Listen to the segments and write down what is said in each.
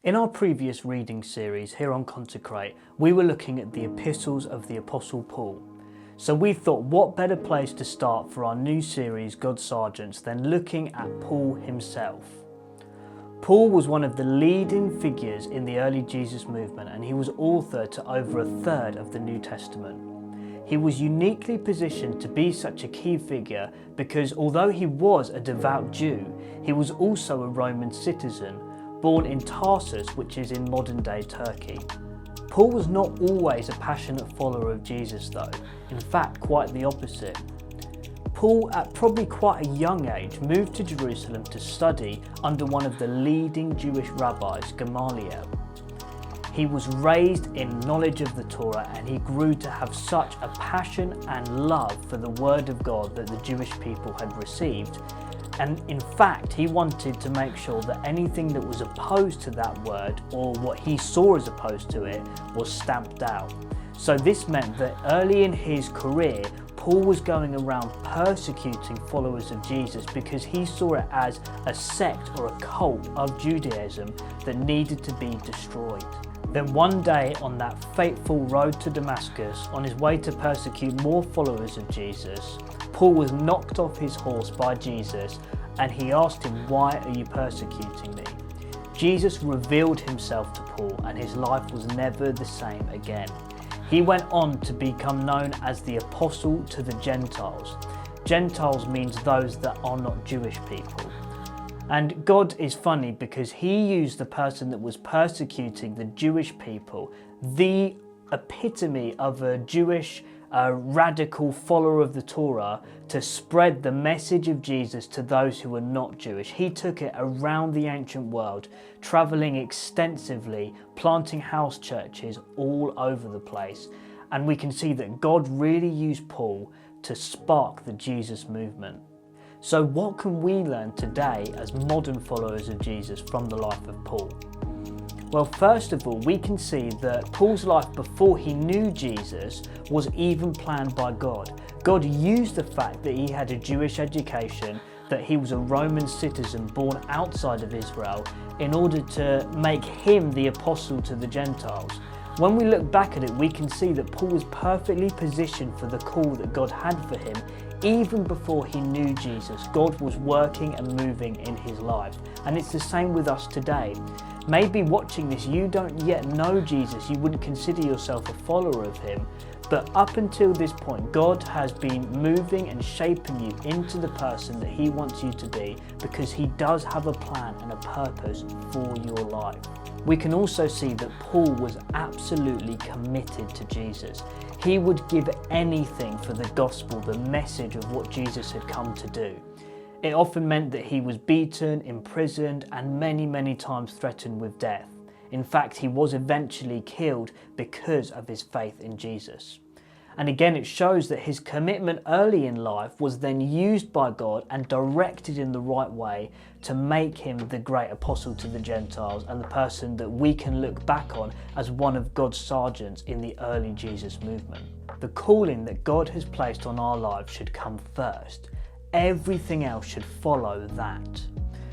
In our previous reading series here on Consecrate, we were looking at the epistles of the Apostle Paul. So we thought, what better place to start for our new series, God's Sergeants, than looking at Paul himself. Paul was one of the leading figures in the early Jesus movement, and he was author to over a third of the New Testament. He was uniquely positioned to be such a key figure because although he was a devout Jew, he was also a Roman citizen, born in Tarsus, which is in modern-day Turkey. Paul was not always a passionate follower of Jesus though, in fact quite the opposite. Paul, at probably quite a young age, moved to Jerusalem to study under one of the leading Jewish rabbis, Gamaliel. He was raised in knowledge of the Torah, and he grew to have such a passion and love for the word of God that the Jewish people had received. And in fact, he wanted to make sure that anything that was opposed to that word, or what he saw as opposed to it, was stamped out. So this meant that early in his career, Paul was going around persecuting followers of Jesus because he saw it as a sect or a cult of Judaism that needed to be destroyed. Then one day on that fateful road to Damascus, on his way to persecute more followers of Jesus, Paul was knocked off his horse by Jesus, and he asked him, "Why are you persecuting me?" Jesus revealed himself to Paul, and his life was never the same again. He went on to become known as the Apostle to the Gentiles. Gentiles means those that are not Jewish people. And God is funny because he used the person that was persecuting the Jewish people, the epitome of a Jewish radical follower of the Torah, to spread the message of Jesus to those who were not Jewish. He took it around the ancient world, traveling extensively, planting house churches all over the place. And we can see that God really used Paul to spark the Jesus movement. So what can we learn today as modern followers of Jesus from the life of Paul? Well, first of all, we can see that Paul's life before he knew Jesus was even planned by God. God used the fact that he had a Jewish education, that he was a Roman citizen born outside of Israel, in order to make him the apostle to the Gentiles. When we look back at it, we can see that Paul was perfectly positioned for the call that God had for him. Even before he knew Jesus, God was working and moving in his life. And it's the same with us today. Maybe watching this, you don't yet know Jesus, you wouldn't consider yourself a follower of him, but up until this point, God has been moving and shaping you into the person that he wants you to be, because he does have a plan and a purpose for your life. We can also see that Paul was absolutely committed to Jesus. He would give anything for the gospel, the message of what Jesus had come to do. It often meant that he was beaten, imprisoned, and many times threatened with death. In fact, he was eventually killed because of his faith in Jesus. And again, it shows that his commitment early in life was then used by God and directed in the right way to make him the great apostle to the Gentiles, and the person that we can look back on as one of God's sergeants in the early Jesus movement. The calling that God has placed on our lives should come first. Everything else should follow that.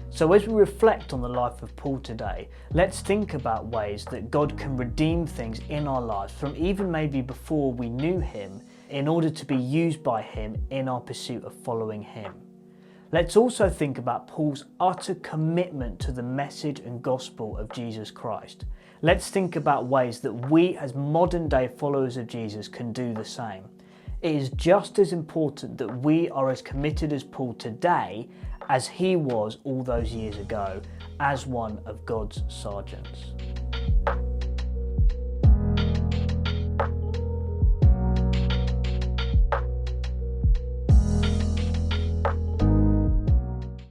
So as we reflect on the life of Paul today, let's think about ways that God can redeem things in our lives from even maybe before we knew him, in order to be used by him in our pursuit of following him. Let's also think about Paul's utter commitment to the message and gospel of Jesus Christ. Let's think about ways that we as modern day followers of Jesus can do the same. It is just as important that we are as committed as Paul today as he was all those years ago, as one of God's sergeants.